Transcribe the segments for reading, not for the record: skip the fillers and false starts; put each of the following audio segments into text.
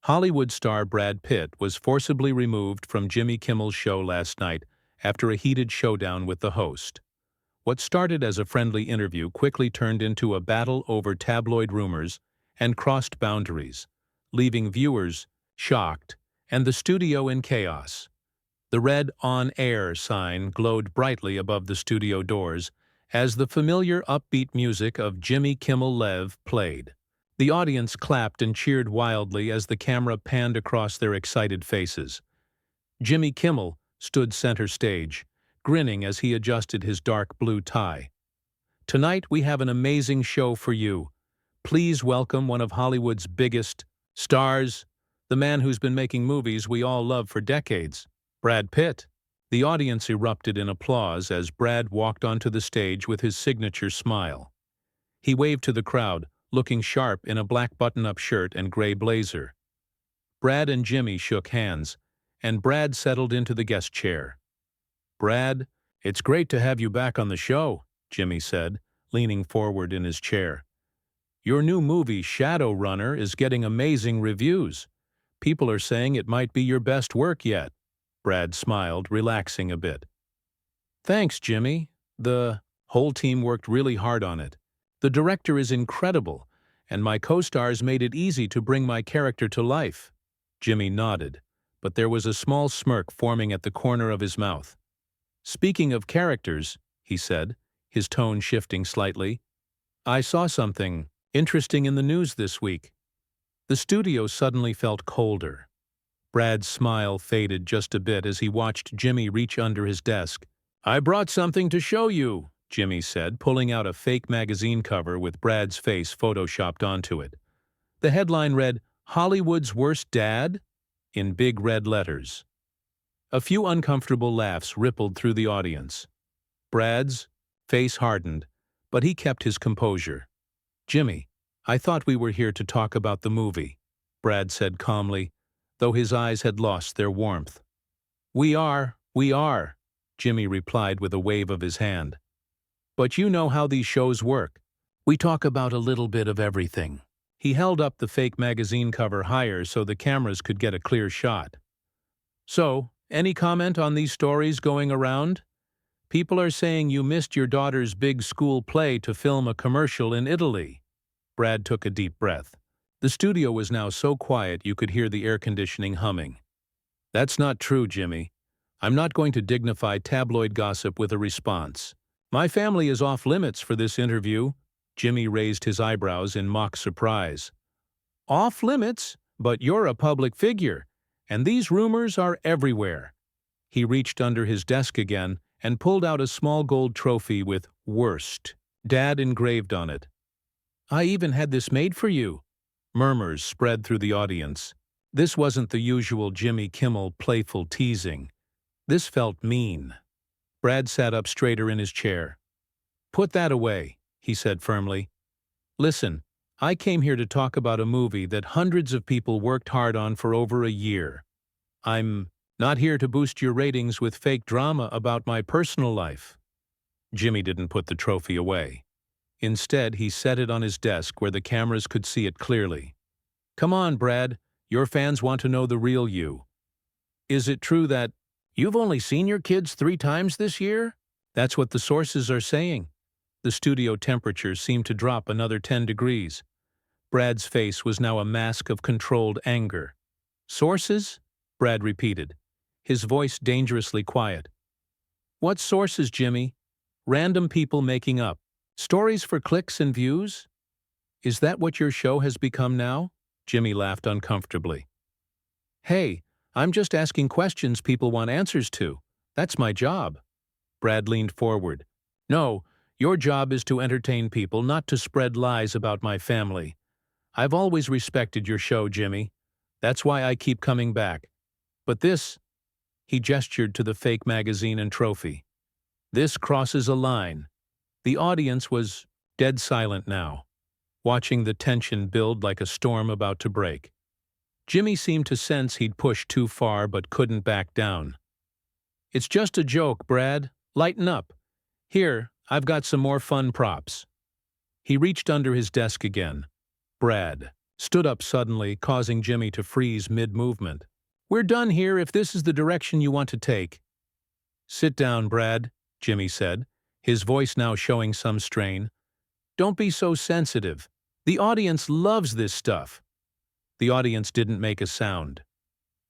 Hollywood star Brad Pitt was forcibly removed from Jimmy Kimmel's show last night after a heated showdown with the host. What started as a friendly interview quickly turned into a battle over tabloid rumors and crossed boundaries, leaving viewers shocked and the studio in chaos. The red "On Air" sign glowed brightly above the studio doors as the familiar upbeat music of Jimmy Kimmel Live played. The audience clapped and cheered wildly as the camera panned across their excited faces. Jimmy Kimmel stood center stage, grinning as he adjusted his dark blue tie. "Tonight we have an amazing show for you. Please welcome one of Hollywood's biggest stars, the man who's been making movies we all love for decades, Brad Pitt." The audience erupted in applause as Brad walked onto the stage with his signature smile. He waved to the crowd, looking sharp in a black button-up shirt and gray blazer. Brad and Jimmy shook hands, and Brad settled into the guest chair. "Brad, it's great to have you back on the show," Jimmy said, leaning forward in his chair. "Your new movie, Shadow Runner, is getting amazing reviews. People are saying it might be your best work yet." Brad smiled, relaxing a bit. "Thanks, Jimmy. The whole team worked really hard on it. The director is incredible, and my co-stars made it easy to bring my character to life." Jimmy nodded, but there was a small smirk forming at the corner of his mouth. "Speaking of characters," he said, his tone shifting slightly, "I saw something interesting in the news this week." The studio suddenly felt colder. Brad's smile faded just a bit as he watched Jimmy reach under his desk. "I brought something to show you," Jimmy said, pulling out a fake magazine cover with Brad's face photoshopped onto it. The headline read, "Hollywood's Worst Dad?" in big red letters. A few uncomfortable laughs rippled through the audience. Brad's face hardened, but he kept his composure. "Jimmy, I thought we were here to talk about the movie," Brad said calmly, though his eyes had lost their warmth. We are," Jimmy replied with a wave of his hand. "But you know how these shows work. We talk about a little bit of everything." He held up the fake magazine cover higher so the cameras could get a clear shot. "So, any comment on these stories going around? People are saying you missed your daughter's big school play to film a commercial in Italy." Brad took a deep breath. The studio was now so quiet you could hear the air conditioning humming. "That's not true, Jimmy. I'm not going to dignify tabloid gossip with a response. My family is off limits for this interview." Jimmy raised his eyebrows in mock surprise. "Off limits? But you're a public figure, and these rumors are everywhere." He reached under his desk again and pulled out a small gold trophy with "Worst Dad" engraved on it. "I even had this made for you." Murmurs spread through the audience. This wasn't the usual Jimmy Kimmel playful teasing. This felt mean. Brad sat up straighter in his chair. "Put that away," he said firmly. "Listen, I came here to talk about a movie that hundreds of people worked hard on for over a year. I'm not here to boost your ratings with fake drama about my personal life." Jimmy didn't put the trophy away. Instead, he set it on his desk where the cameras could see it clearly. "Come on, Brad. Your fans want to know the real you. Is it true that you've only seen your kids 3 times this year?" "That's what the sources are saying." The studio temperature seemed to drop another 10 degrees. Brad's face was now a mask of controlled anger. "Sources?" Brad repeated, his voice dangerously quiet. "What sources, Jimmy? Random people making up stories for clicks and views? Is that what your show has become now?" Jimmy laughed uncomfortably. "Hey, I'm just asking questions people want answers to. That's my job." Brad leaned forward. "No, your job is to entertain people, not to spread lies about my family. I've always respected your show, Jimmy. That's why I keep coming back. But this," he gestured to the fake magazine and trophy, "this crosses a line." The audience was dead silent now, watching the tension build like a storm about to break. Jimmy seemed to sense he'd pushed too far but couldn't back down. "It's just a joke, Brad. Lighten up. Here, I've got some more fun props." He reached under his desk again. "Brad, stood up suddenly, causing Jimmy to freeze mid-movement. "We're done here if this is the direction you want to take." "Sit down, Brad," Jimmy said, his voice now showing some strain. "Don't be so sensitive. The audience loves this stuff." The audience didn't make a sound.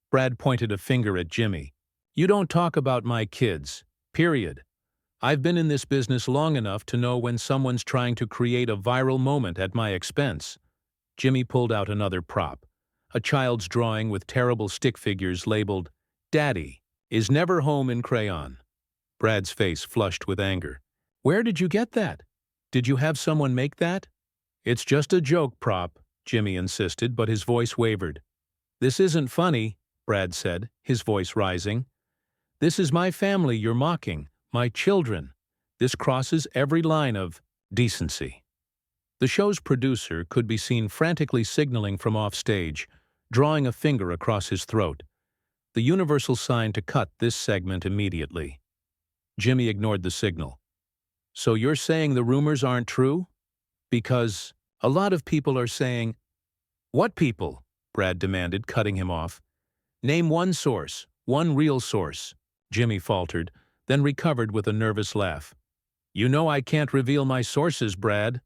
Brad pointed a finger at Jimmy. "You don't talk about my kids. Period. I've been in this business long enough to know when someone's trying to create a viral moment at my expense." Jimmy pulled out another prop, a child's drawing with terrible stick figures labeled, "Daddy is never home" in crayon. Brad's face flushed with anger. "Where did you get that? Did you have someone make that?" "It's just a joke prop," Jimmy insisted, but his voice wavered. "This isn't funny," Brad said, his voice rising. "This is my family you're mocking, my children. This crosses every line of decency." The show's producer could be seen frantically signaling from offstage, drawing a finger across his throat, the universal sign to cut this segment immediately. Jimmy ignored the signal. "So you're saying the rumors aren't true? Because a lot of people are saying—" "What people?" Brad demanded, cutting him off. "Name one source, one real source," Jimmy faltered, then recovered with a nervous laugh. "You know I can't reveal my sources, Brad."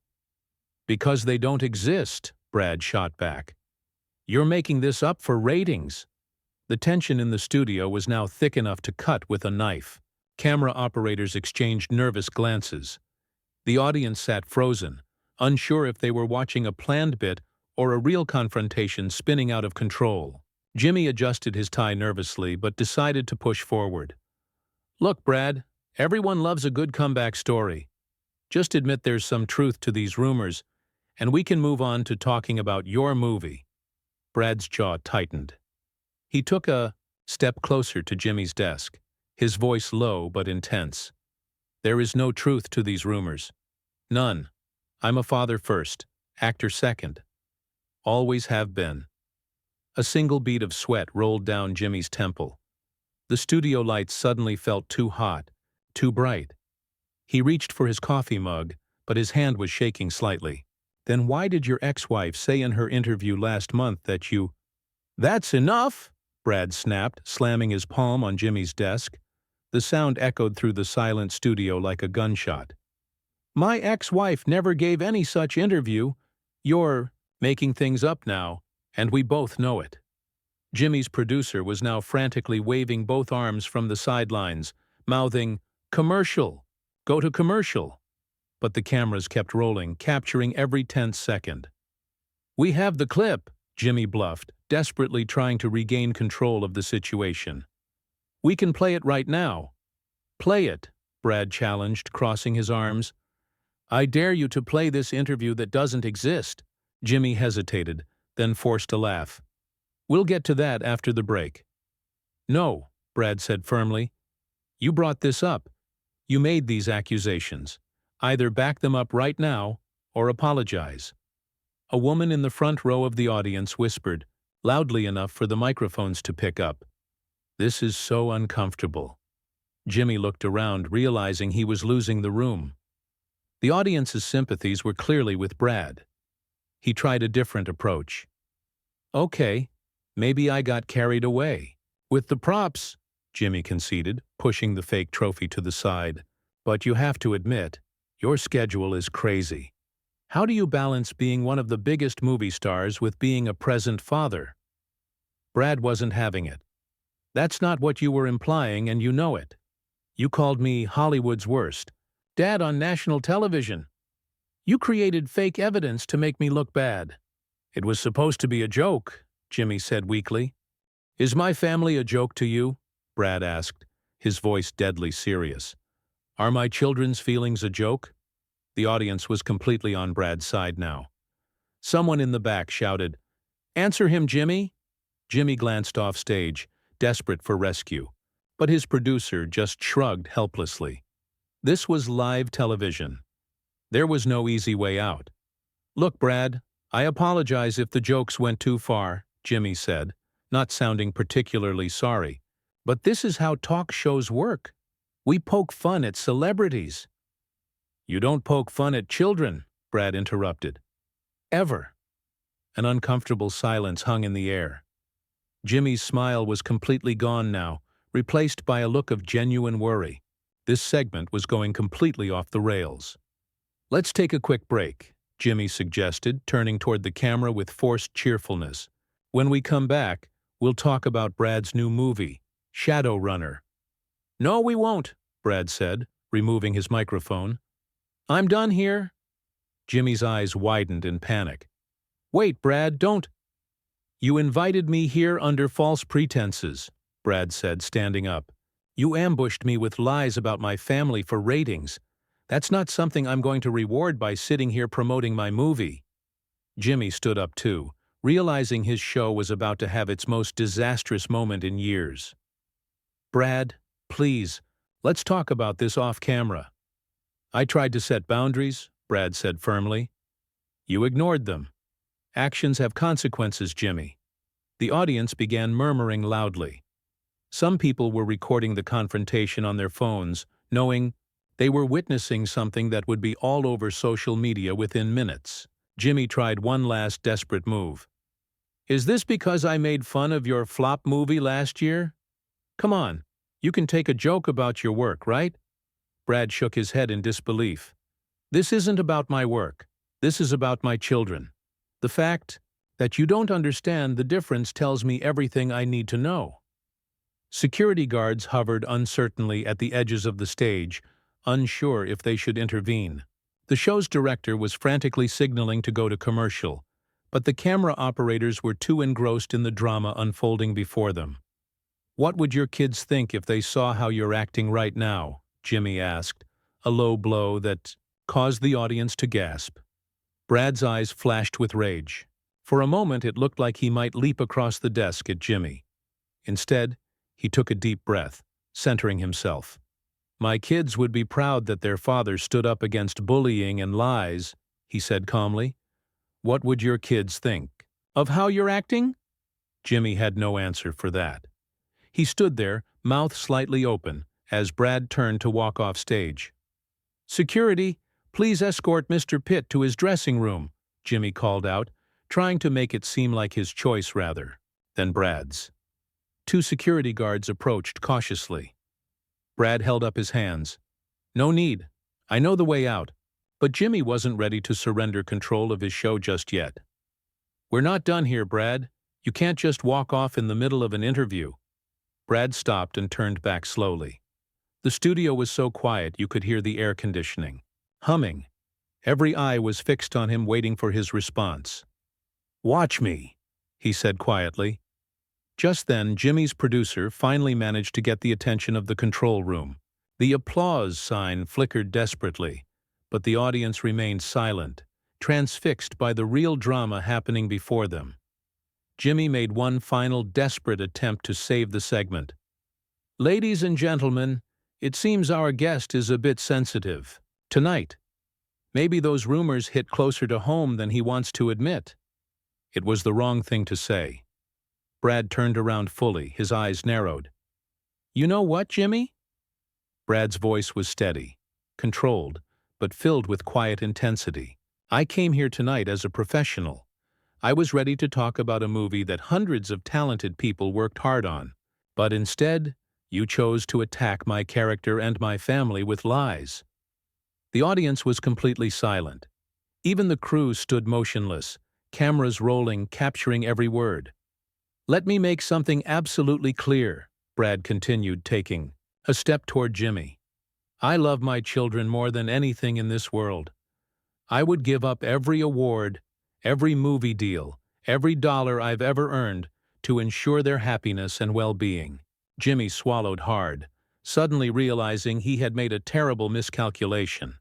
"Because they don't exist," Brad shot back. "You're making this up for ratings." The tension in the studio was now thick enough to cut with a knife. Camera operators exchanged nervous glances. The audience sat frozen, unsure if they were watching a planned bit or a real confrontation spinning out of control. Jimmy adjusted his tie nervously but decided to push forward. "Look, Brad, everyone loves a good comeback story. Just admit there's some truth to these rumors, and we can move on to talking about your movie." Brad's jaw tightened. He took a step closer to Jimmy's desk, his voice low but intense. "There is no truth to these rumors. None. I'm a father first, actor second. Always have been." A single bead of sweat rolled down Jimmy's temple. The studio lights suddenly felt too hot, too bright. He reached for his coffee mug, but his hand was shaking slightly. "Then why did your ex-wife say in her interview last month that you—" "That's enough!" Brad snapped, slamming his palm on Jimmy's desk. The sound echoed through the silent studio like a gunshot. "My ex-wife never gave any such interview. You're making things up now, and we both know it." Jimmy's producer was now frantically waving both arms from the sidelines, mouthing, "Commercial! Go to commercial!" But the cameras kept rolling, capturing every tense second. "We have the clip," Jimmy bluffed, desperately trying to regain control of the situation. "We can play it right now." "Play it," Brad challenged, crossing his arms. "I dare you to play this interview that doesn't exist." Jimmy hesitated, then forced a laugh. "We'll get to that after the break." "No," Brad said firmly. "You brought this up. You made these accusations. Either back them up right now, or apologize." A woman in the front row of the audience whispered, loudly enough for the microphones to pick up. "This is so uncomfortable." Jimmy looked around, realizing he was losing the room. The audience's sympathies were clearly with Brad. He tried a different approach. "Okay, maybe I got carried away with the props," Jimmy conceded, pushing the fake trophy to the side. "But you have to admit, your schedule is crazy. How do you balance being one of the biggest movie stars with being a present father?" Brad wasn't having it. "That's not what you were implying, and you know it. You called me Hollywood's worst dad on national television. You created fake evidence to make me look bad." "It was supposed to be a joke," Jimmy said weakly. "Is my family a joke to you?" Brad asked, his voice deadly serious. "Are my children's feelings a joke?" The audience was completely on Brad's side now. Someone in the back shouted, "Answer him, Jimmy!" Jimmy glanced off stage, desperate for rescue, but his producer just shrugged helplessly. This was live television. There was no easy way out. "Look, Brad, I apologize if the jokes went too far," Jimmy said, not sounding particularly sorry. "But this is how talk shows work. We poke fun at celebrities." "You don't poke fun at children," Brad interrupted. "Ever." An uncomfortable silence hung in the air. Jimmy's smile was completely gone now, replaced by a look of genuine worry. This segment was going completely off the rails. "Let's take a quick break," Jimmy suggested, turning toward the camera with forced cheerfulness. "When we come back, we'll talk about Brad's new movie, Shadowrunner." "No, we won't," Brad said, removing his microphone. "I'm done here." Jimmy's eyes widened in panic. "Wait, Brad, don't—" "You invited me here under false pretenses," Brad said, standing up. "You ambushed me with lies about my family for ratings. That's not something I'm going to reward by sitting here promoting my movie." Jimmy stood up too, realizing his show was about to have its most disastrous moment in years. "Brad, please, let's talk about this off camera." "I tried to set boundaries," Brad said firmly. "You ignored them. Actions have consequences, Jimmy." The audience began murmuring loudly. Some people were recording the confrontation on their phones, knowing they were witnessing something that would be all over social media within minutes. Jimmy tried one last desperate move. "Is this because I made fun of your flop movie last year? Come on, you can take a joke about your work, right?" Brad shook his head in disbelief. "This isn't about my work. This is about my children. The fact that you don't understand the difference tells me everything I need to know." Security guards hovered uncertainly at the edges of the stage, unsure if they should intervene. The show's director was frantically signaling to go to commercial, but the camera operators were too engrossed in the drama unfolding before them. "What would your kids think if they saw how you're acting right now?" Jimmy asked, a low blow that caused the audience to gasp. Brad's eyes flashed with rage. For a moment it looked like he might leap across the desk at Jimmy. Instead, he took a deep breath, centering himself. "My kids would be proud that their father stood up against bullying and lies," he said calmly. "What would your kids think of how you're acting?" Jimmy had no answer for that. He stood there, mouth slightly open, as Brad turned to walk off stage. "Security, please escort Mr. Pitt to his dressing room," Jimmy called out, trying to make it seem like his choice rather than Brad's. Two security guards approached cautiously. Brad held up his hands. "No need. I know the way out." But Jimmy wasn't ready to surrender control of his show just yet. "We're not done here, Brad. You can't just walk off in the middle of an interview." Brad stopped and turned back slowly. The studio was so quiet you could hear the air conditioning humming. Every eye was fixed on him, waiting for his response. "Watch me," he said quietly. Just then, Jimmy's producer finally managed to get the attention of the control room. The applause sign flickered desperately, but the audience remained silent, transfixed by the real drama happening before them. Jimmy made one final desperate attempt to save the segment. "Ladies and gentlemen, it seems our guest is a bit sensitive tonight. Maybe those rumors hit closer to home than he wants to admit." It was the wrong thing to say. Brad turned around fully, his eyes narrowed. "You know what, Jimmy?" Brad's voice was steady, controlled, but filled with quiet intensity. "I came here tonight as a professional. I was ready to talk about a movie that hundreds of talented people worked hard on. But instead, you chose to attack my character and my family with lies." The audience was completely silent. Even the crew stood motionless, cameras rolling, capturing every word. "Let me make something absolutely clear," Brad continued, taking a step toward Jimmy. "I love my children more than anything in this world. I would give up every award, every movie deal, every dollar I've ever earned to ensure their happiness and well-being." Jimmy swallowed hard, suddenly realizing he had made a terrible miscalculation.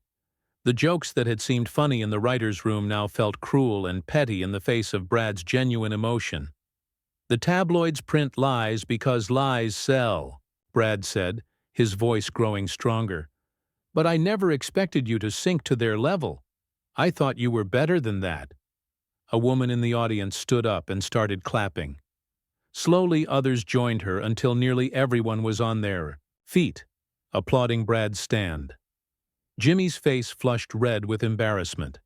The jokes that had seemed funny in the writer's room now felt cruel and petty in the face of Brad's genuine emotion. "The tabloids print lies because lies sell," Brad said, his voice growing stronger. "But I never expected you to sink to their level. I thought you were better than that." A woman in the audience stood up and started clapping. Slowly, others joined her until nearly everyone was on their feet, applauding Brad's stand. Jimmy's face flushed red with embarrassment.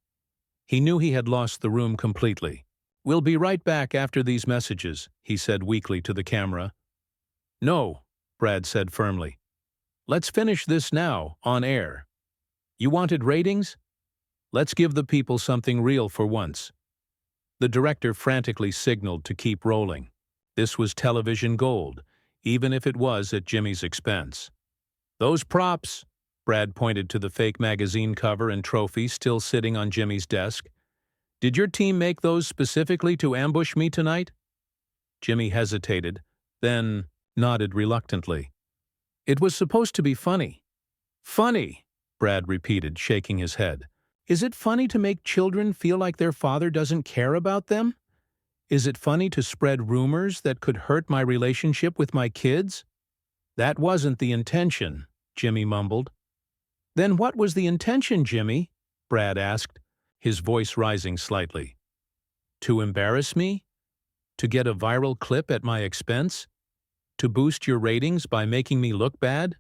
He knew he had lost the room completely. "We'll be right back after these messages," he said weakly to the camera. "No," Brad said firmly. "Let's finish this now, on air. You wanted ratings? Let's give the people something real for once." The director frantically signaled to keep rolling. This was television gold, even if it was at Jimmy's expense. "Those props," Brad pointed to the fake magazine cover and trophy still sitting on Jimmy's desk. "Did your team make those specifically to ambush me tonight?" Jimmy hesitated, then nodded reluctantly. "It was supposed to be funny." "Funny," Brad repeated, shaking his head. "Is it funny to make children feel like their father doesn't care about them? Is it funny to spread rumors that could hurt my relationship with my kids?" "That wasn't the intention," Jimmy mumbled. "Then what was the intention, Jimmy?" Brad asked, his voice rising slightly. "To embarrass me? To get a viral clip at my expense? To boost your ratings by making me look bad?"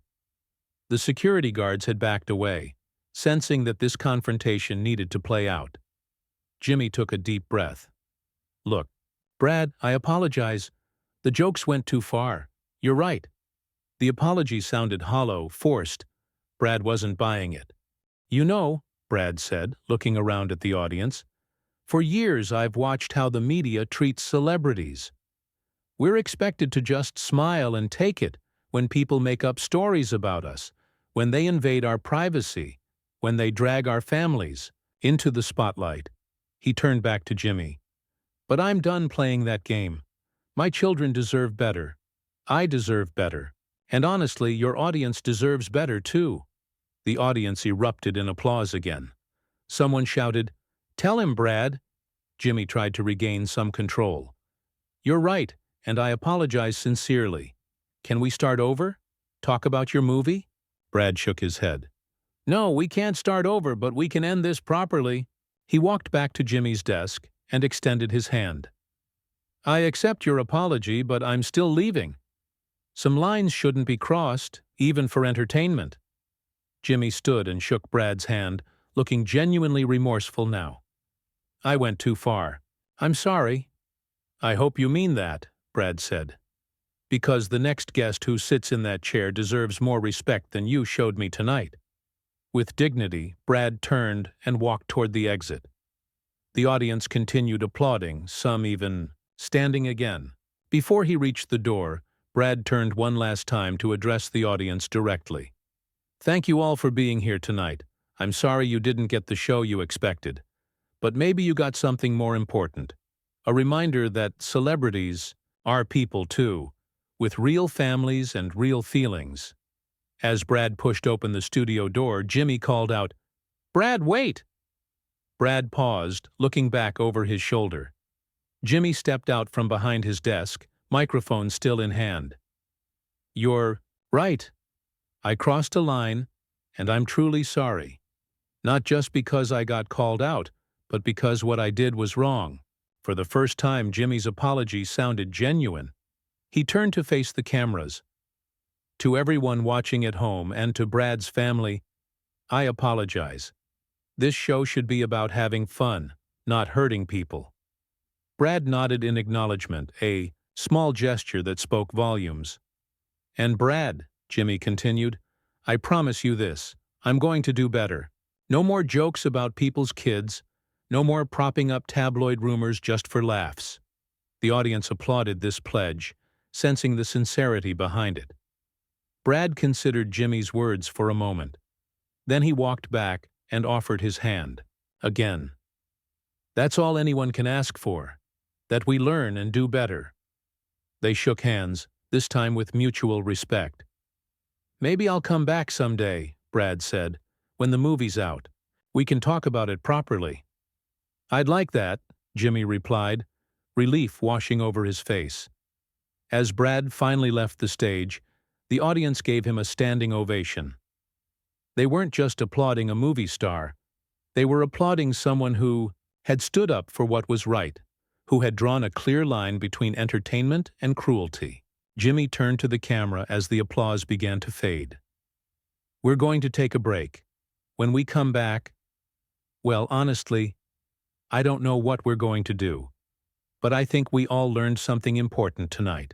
The security guards had backed away, sensing that this confrontation needed to play out. Jimmy took a deep breath. "Look, Brad, I apologize. The jokes went too far. You're right." The apology sounded hollow, forced. Brad wasn't buying it. "You know," Brad said, looking around at the audience, "for years I've watched how the media treats celebrities. We're expected to just smile and take it when people make up stories about us, when they invade our privacy, when they drag our families into the spotlight." He turned back to Jimmy. "But I'm done playing that game. My children deserve better. I deserve better. And honestly, your audience deserves better too." The audience erupted in applause again. Someone shouted, "Tell him, Brad." Jimmy tried to regain some control. "You're right, and I apologize sincerely. Can we start over? Talk about your movie?" Brad shook his head. "No, we can't start over, but we can end this properly." He walked back to Jimmy's desk and extended his hand. "I accept your apology, but I'm still leaving. Some lines shouldn't be crossed, even for entertainment." Jimmy stood and shook Brad's hand, looking genuinely remorseful now. "I went too far. I'm sorry." "I hope you mean that," Brad said. "Because the next guest who sits in that chair deserves more respect than you showed me tonight." With dignity, Brad turned and walked toward the exit. The audience continued applauding, some even standing again. Before he reached the door, Brad turned one last time to address the audience directly. "Thank you all for being here tonight. I'm sorry you didn't get the show you expected. But maybe you got something more important. A reminder that celebrities are people too, with real families and real feelings." As Brad pushed open the studio door, Jimmy called out, "Brad, wait!" Brad paused, looking back over his shoulder. Jimmy stepped out from behind his desk, microphone still in hand. "You're right. I crossed a line, and I'm truly sorry. Not just because I got called out, but because what I did was wrong." For the first time, Jimmy's apology sounded genuine. He turned to face the cameras. "To everyone watching at home and to Brad's family, I apologize. This show should be about having fun, not hurting people." Brad nodded in acknowledgement, a small gesture that spoke volumes. "And Brad," Jimmy continued, "I promise you this, I'm going to do better. No more jokes about people's kids, no more propping up tabloid rumors just for laughs." The audience applauded this pledge, sensing the sincerity behind it. Brad considered Jimmy's words for a moment. Then he walked back and offered his hand. Again. "That's all anyone can ask for. That we learn and do better." They shook hands, this time with mutual respect. "Maybe I'll come back someday," Brad said, "when the movie's out. We can talk about it properly." "I'd like that," Jimmy replied, relief washing over his face. As Brad finally left the stage, the audience gave him a standing ovation. They weren't just applauding a movie star. They were applauding someone who had stood up for what was right, who had drawn a clear line between entertainment and cruelty. Jimmy turned to the camera as the applause began to fade. "We're going to take a break. When we come back, well, honestly, I don't know what we're going to do. but I think we all learned something important tonight.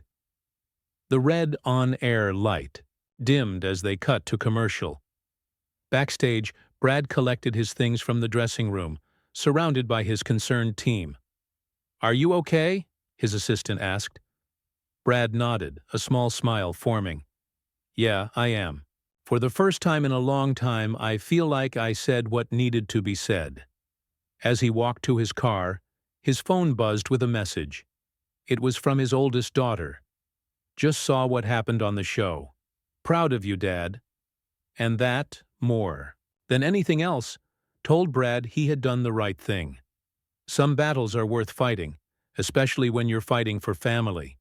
The red on-air light dimmed as they cut to commercial. Backstage, Brad collected his things from the dressing room, surrounded by his concerned team. "Are you okay?" his assistant asked. Brad nodded, a small smile forming. "Yeah, I am. For the first time in a long time, I feel like I said what needed to be said." As he walked to his car, his phone buzzed with a message. It was from his oldest daughter. "Just saw what happened on the show. Proud of you, Dad." And that, more than anything else, told Brad he had done the right thing. Some battles are worth fighting, especially when you're fighting for family.